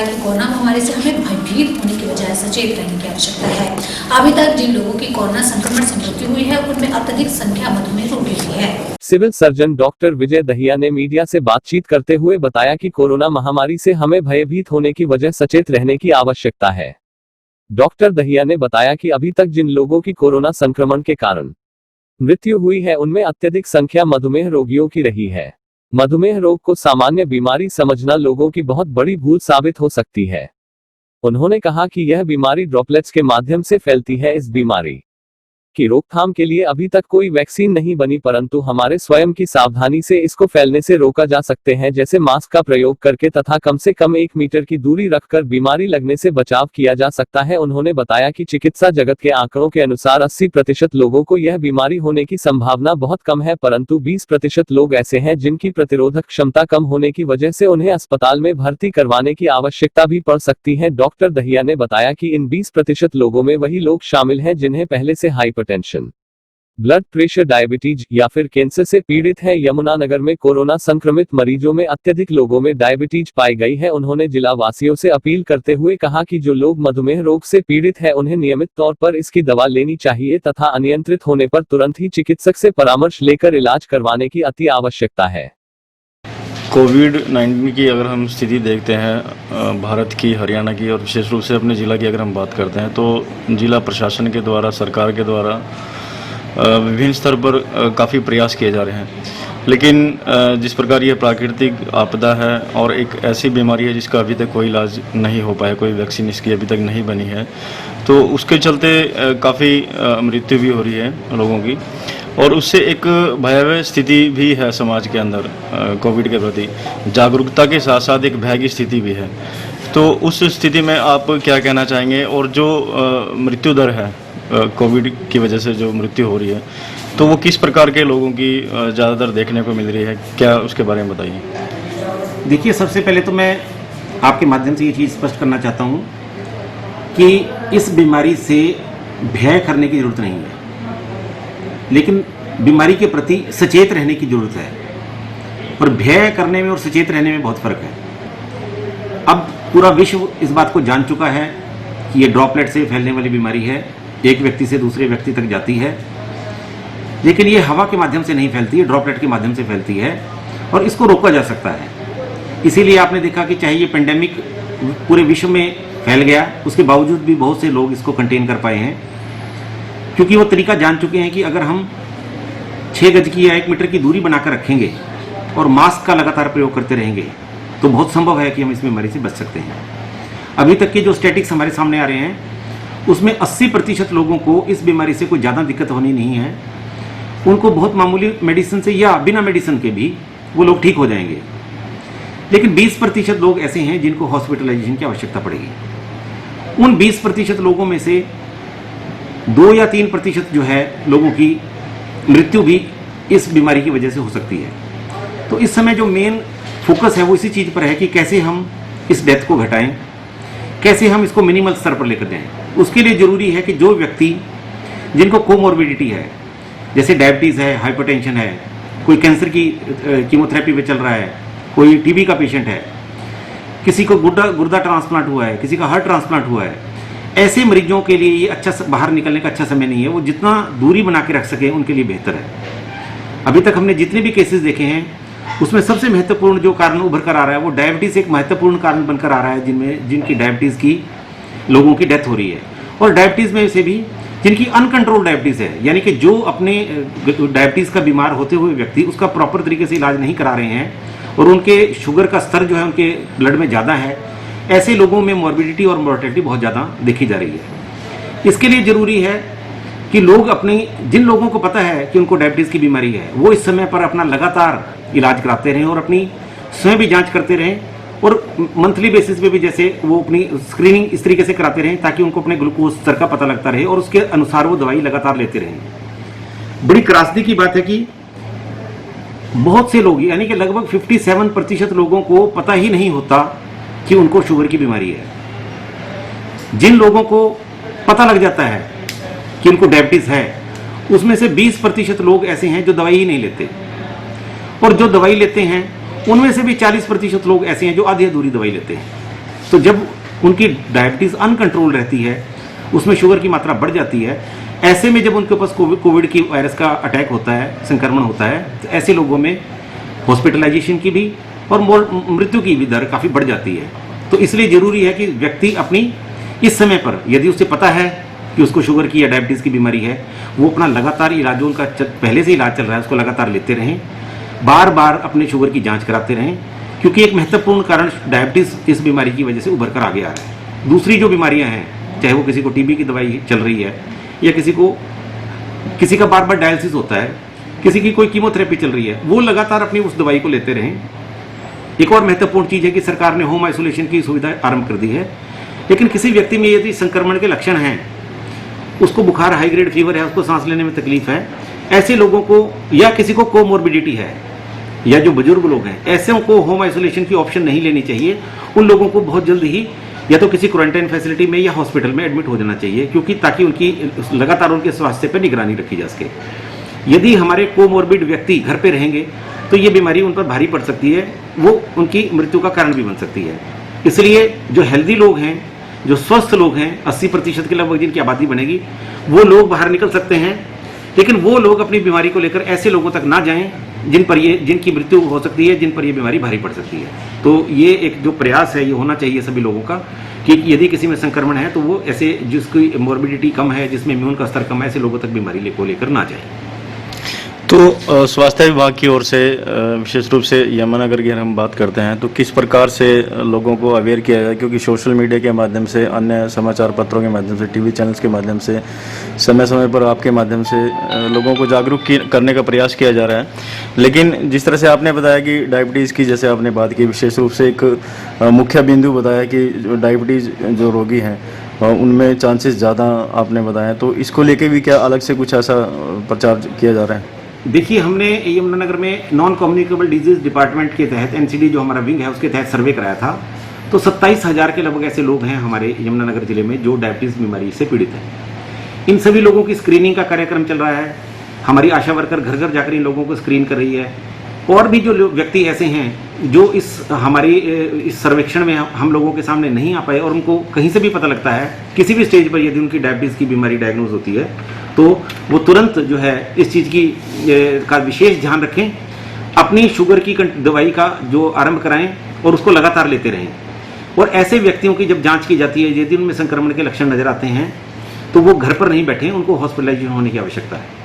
बताया कि कोरोना महामारी से हमें भयभीत होने की बजाय सचेत रहने की आवश्यकता है। अभी तक जिन लोगों की कोरोना संक्रमण से मृत्यु हुई है उनमें अत्यधिक संख्या मधुमेह रोगी भी है। Civil surgeon doctor Vijay Dahiya ने मीडिया से बातचीत करते हुए बताया कि कोरोना महामारी से हमें भयभीत होने की वजह सचेत रहने की आवश्यकता है। डॉक्टर दहिया ने बताया कि अभी तक जिन लोगों की कोरोना संक्रमण के कारण मृत्यु हुई है उनमें अत्यधिक संख्या मधुमेह रोगियों की रही है। मधुमेह रोग को सामान्य बीमारी समझना लोगों की बहुत बड़ी भूल साबित हो सकती है। उन्होंने कहा कि यह बीमारी ड्रॉपलेट्स के माध्यम से फैलती है। इस बीमारी की रोकथाम के लिए अभी तक कोई वैक्सीन नहीं बनी, परंतु हमारे स्वयं की सावधानी से इसको फैलने से रोका जा सकते हैं, जैसे मास्क का प्रयोग करके तथा कम से कम 1 मीटर की दूरी रखकर बीमारी लगने से बचाव किया जा सकता है। उन्होंने बताया कि चिकित्सा जगत के आंकड़ों के अनुसार 80% लोगों को यह बीमारी होने की संभावना बहुत कम है, परंतु 20% लोग ऐसे हैं जिनकी प्रतिरोधक क्षमता कम होने की वजह से उन्हें अस्पताल में भर्ती करवाने की आवश्यकता भी पड़ सकती है। डॉक्टर दहिया ने बताया कि इन 20% लोगों में वही लोग शामिल हैं जिन्हें पहले से हाइपरटेंशन, ब्लड प्रेशर, डायबिटीज या फिर कैंसर से पीड़ित है। यमुनानगर में कोरोना संक्रमित मरीजों में अत्यधिक लोगों में डायबिटीज पाई गई है। उन्होंने जिला वासियों से अपील करते हुए कहा कि जो लोग मधुमेह रोग से पीड़ित है उन्हें नियमित तौर पर इसकी दवा लेनी चाहिए तथा अनियंत्रित होने पर तुरंत ही चिकित्सक से परामर्श लेकर इलाज करवाने की अति आवश्यकता है। कोविड-19 की अगर हम स्थिति देखते हैं भारत की, हरियाणा की और विशेष रूप से अपने ज़िला की अगर हम बात करते हैं तो जिला प्रशासन के द्वारा, सरकार के द्वारा विभिन्न स्तर पर काफ़ी प्रयास किए जा रहे हैं, लेकिन जिस प्रकार ये प्राकृतिक आपदा है और एक ऐसी बीमारी है जिसका अभी तक कोई इलाज नहीं हो पाया, कोई वैक्सीन इसकी अभी तक नहीं बनी है, तो उसके चलते काफ़ी मृत्यु भी हो रही है लोगों की और उससे एक भयावह स्थिति भी है समाज के अंदर। कोविड के प्रति जागरूकता के साथ साथ एक भय की स्थिति भी है। तो उस स्थिति में आप क्या कहना चाहेंगे? और जो मृत्यु दर है कोविड की वजह से जो मृत्यु हो रही है, तो वो किस प्रकार के लोगों की ज़्यादातर देखने को मिल रही है, क्या उसके बारे में बताइए। देखिए, सबसे पहले तो मैं आपके माध्यम से ये चीज़ स्पष्ट करना चाहता हूँ कि इस बीमारी से भय करने की ज़रूरत नहीं है, लेकिन बीमारी के प्रति सचेत रहने की ज़रूरत है। और भय करने में और सचेत रहने में बहुत फ़र्क है। अब पूरा विश्व इस बात को जान चुका है कि ये ड्रॉपलेट से फैलने वाली बीमारी है, एक व्यक्ति से दूसरे व्यक्ति तक जाती है, लेकिन ये हवा के माध्यम से नहीं फैलती है, ड्रॉपलेट के माध्यम से फैलती है और इसको रोका जा सकता है। इसीलिए आपने देखा कि चाहे ये पेंडेमिक पूरे विश्व में फैल गया, उसके बावजूद भी बहुत से लोग इसको कंटेन कर पाए हैं, क्योंकि वो तरीका जान चुके हैं कि अगर हम 6 गज की या 1 मीटर की दूरी बनाकर रखेंगे और मास्क का लगातार प्रयोग करते रहेंगे तो बहुत संभव है कि हम इस बीमारी से बच सकते हैं। अभी तक के जो स्टैटिस्टिक्स हमारे सामने आ रहे हैं उसमें 80% लोगों को इस बीमारी से कोई ज़्यादा दिक्कत होनी नहीं है। उनको बहुत मामूली मेडिसिन से या बिना मेडिसिन के भी वो लोग ठीक हो जाएंगे, लेकिन 20% लोग ऐसे हैं जिनको हॉस्पिटलाइजेशन की आवश्यकता पड़ेगी। उन 20% लोगों में से 2 या 3% जो है लोगों की मृत्यु भी इस बीमारी की वजह से हो सकती है। तो इस समय जो मेन फोकस है वो इसी चीज़ पर है कि कैसे हम इस डेथ को घटाएं, कैसे हम इसको मिनिमल स्तर पर लेकर जाएं। उसके लिए ज़रूरी है कि जो व्यक्ति जिनको कोमॉर्बिडिटी है, जैसे डायबिटीज़ है, हाइपरटेंशन है, कोई कैंसर की कीमोथेरेपी पे चल रहा है, कोई टीबी का पेशेंट है, किसी को गुर्दा ट्रांसप्लांट हुआ है, किसी का हार्ट ट्रांसप्लांट हुआ है, ऐसे मरीजों के लिए ये अच्छा बाहर निकलने का अच्छा समय नहीं है। वो जितना दूरी बना के रख सके उनके लिए बेहतर है। अभी तक हमने जितने भी केसेस देखे हैं उसमें सबसे महत्वपूर्ण जो कारण उभर कर आ रहा है वो डायबिटीज़ एक महत्वपूर्ण कारण बनकर आ रहा है, जिनकी डायबिटीज़ की लोगों की डेथ हो रही है। और डायबिटीज़ में से भी जिनकी अनकंट्रोल्ड डायबिटीज़ है, यानी कि जो अपने डायबिटीज़ का बीमार होते हुए व्यक्ति उसका प्रॉपर तरीके से इलाज नहीं करा रहे हैं और उनके शुगर का स्तर जो है उनके ब्लड में ज़्यादा है, ऐसे लोगों में मॉर्बिडिटी और मोर्टेलिटी बहुत ज़्यादा देखी जा रही है। इसके लिए ज़रूरी है कि लोग जिन लोगों को पता है कि उनको डायबिटीज़ की बीमारी है वो इस समय पर अपना लगातार इलाज कराते रहें और अपनी स्वयं भी जांच करते रहें और मंथली बेसिस पे भी जैसे वो अपनी स्क्रीनिंग इस तरीके से कराते रहें ताकि उनको अपने ग्लूकोज स्तर का पता लगता रहे और उसके अनुसार वो दवाई लगातार लेते रहें। बड़ी त्रासदी की बात है कि बहुत से लोग, यानी कि लगभग 57% लोगों को पता ही नहीं होता कि उनको शुगर की बीमारी है। जिन लोगों को पता लग जाता है कि उनको डायबिटीज है उसमें से 20% लोग ऐसे हैं जो दवाई ही नहीं लेते, और जो दवाई लेते हैं उनमें से भी 40% लोग ऐसे हैं जो आधी अधूरी दवाई लेते हैं। तो जब उनकी डायबिटीज अनकंट्रोल रहती है, उसमें शुगर की मात्रा बढ़ जाती है, ऐसे में जब उनके पास कोविड की वायरस का अटैक होता है, संक्रमण होता है, तो ऐसे लोगों में हॉस्पिटलाइजेशन की भी और मृत्यु की भी दर काफ़ी बढ़ जाती है। तो इसलिए जरूरी है कि व्यक्ति अपनी इस समय पर, यदि उसे पता है कि उसको शुगर की या डायबिटीज़ की बीमारी है, वो अपना लगातार इलाज, जो उनका पहले से इलाज चल रहा है उसको लगातार लेते रहें, बार बार अपने शुगर की जांच कराते रहें, क्योंकि एक महत्वपूर्ण कारण डायबिटीज़ इस बीमारी की वजह से उभर कर आगे आ रहा है। दूसरी जो बीमारियां हैं, चाहे वो किसी को टीबी की दवाई चल रही है या किसी का बार बार डायलिसिस होता है, किसी की कोई कीमोथेरेपी चल रही है, वो लगातार अपनी उस दवाई को लेते रहें। एक और महत्वपूर्ण चीज़ है कि सरकार ने होम आइसोलेशन की सुविधा आरंभ कर दी है, लेकिन किसी व्यक्ति में यदि संक्रमण के लक्षण हैं, उसको बुखार, हाई ग्रेड फीवर है, उसको सांस लेने में तकलीफ है, ऐसे लोगों को, या किसी को कोमोर्बिडिटी है, या जो बुजुर्ग लोग हैं, ऐसे को होम आइसोलेशन की ऑप्शन नहीं लेनी चाहिए। उन लोगों को बहुत जल्द ही या तो किसी क्वारंटाइन फैसिलिटी में या हॉस्पिटल में एडमिट हो जाना चाहिए, क्योंकि ताकि उनकी लगातार उनके स्वास्थ्य पर निगरानी रखी जा सके। यदि हमारे कोमोर्बिड व्यक्ति घर पे रहेंगे तो ये बीमारी उन पर भारी पड़ सकती है, वो उनकी मृत्यु का कारण भी बन सकती है। इसलिए जो हेल्दी लोग हैं, जो स्वस्थ लोग हैं, 80% के लगभग जिनकी आबादी बनेगी, वो लोग बाहर निकल सकते हैं, लेकिन वो लोग अपनी बीमारी को लेकर ऐसे लोगों तक ना जाएं जिनकी मृत्यु हो सकती है, जिन पर ये बीमारी भारी पड़ सकती है। तो ये एक जो प्रयास है, ये होना चाहिए सभी लोगों का कि यदि किसी में संक्रमण है तो वो ऐसे, जिसकी मोर्बिडिटी कम है, जिसमें इम्यून का स्तर कम है, ऐसे लोगों तक बीमारी को लेकर ना जाए। तो स्वास्थ्य विभाग की ओर से विशेष रूप से यमुनानगर की हम बात करते हैं तो किस प्रकार से लोगों को अवेयर किया जाए, क्योंकि सोशल मीडिया के माध्यम से, अन्य समाचार पत्रों के माध्यम से, टीवी चैनल्स के माध्यम से, समय समय पर आपके माध्यम से लोगों को जागरूक करने का प्रयास किया जा रहा है। लेकिन जिस तरह से आपने बताया कि डायबिटीज़ की, जैसे आपने बात की, विशेष रूप से एक मुख्य बिंदु बताया कि जो डायबिटीज़ जो रोगी हैं उनमें चांसेस ज़्यादा आपने बताया, तो इसको लेके भी क्या अलग से कुछ ऐसा प्रचार किया जा रहा है? देखिए, हमने यमुनानगर में नॉन कम्युनिकेबल डिजीज डिपार्टमेंट के तहत, एनसीडी जो हमारा विंग है, उसके तहत सर्वे कराया था। तो 27,000 के लगभग ऐसे लोग हैं हमारे यमुनानगर जिले में जो डायबिटीज़ बीमारी से पीड़ित हैं। इन सभी लोगों की स्क्रीनिंग का कार्यक्रम चल रहा है। हमारी आशा वर्कर घर घर जाकर इन लोगों को स्क्रीन कर रही है। और भी जो व्यक्ति ऐसे हैं जो इस सर्वेक्षण में हम लोगों के सामने नहीं आ पाए और उनको कहीं से भी पता लगता है, किसी भी स्टेज पर यदि उनकी डायबिटीज़ की बीमारी डायग्नोज होती है, तो वो तुरंत जो है इस चीज़ की का विशेष ध्यान रखें, अपनी शुगर की दवाई का जो आरंभ कराएं और उसको लगातार लेते रहें। और ऐसे व्यक्तियों की जब जांच की जाती है, यदि उनमें संक्रमण के लक्षण नजर आते हैं, तो वो घर पर नहीं बैठे, उनको हॉस्पिटलाइजेशन होने की आवश्यकता है।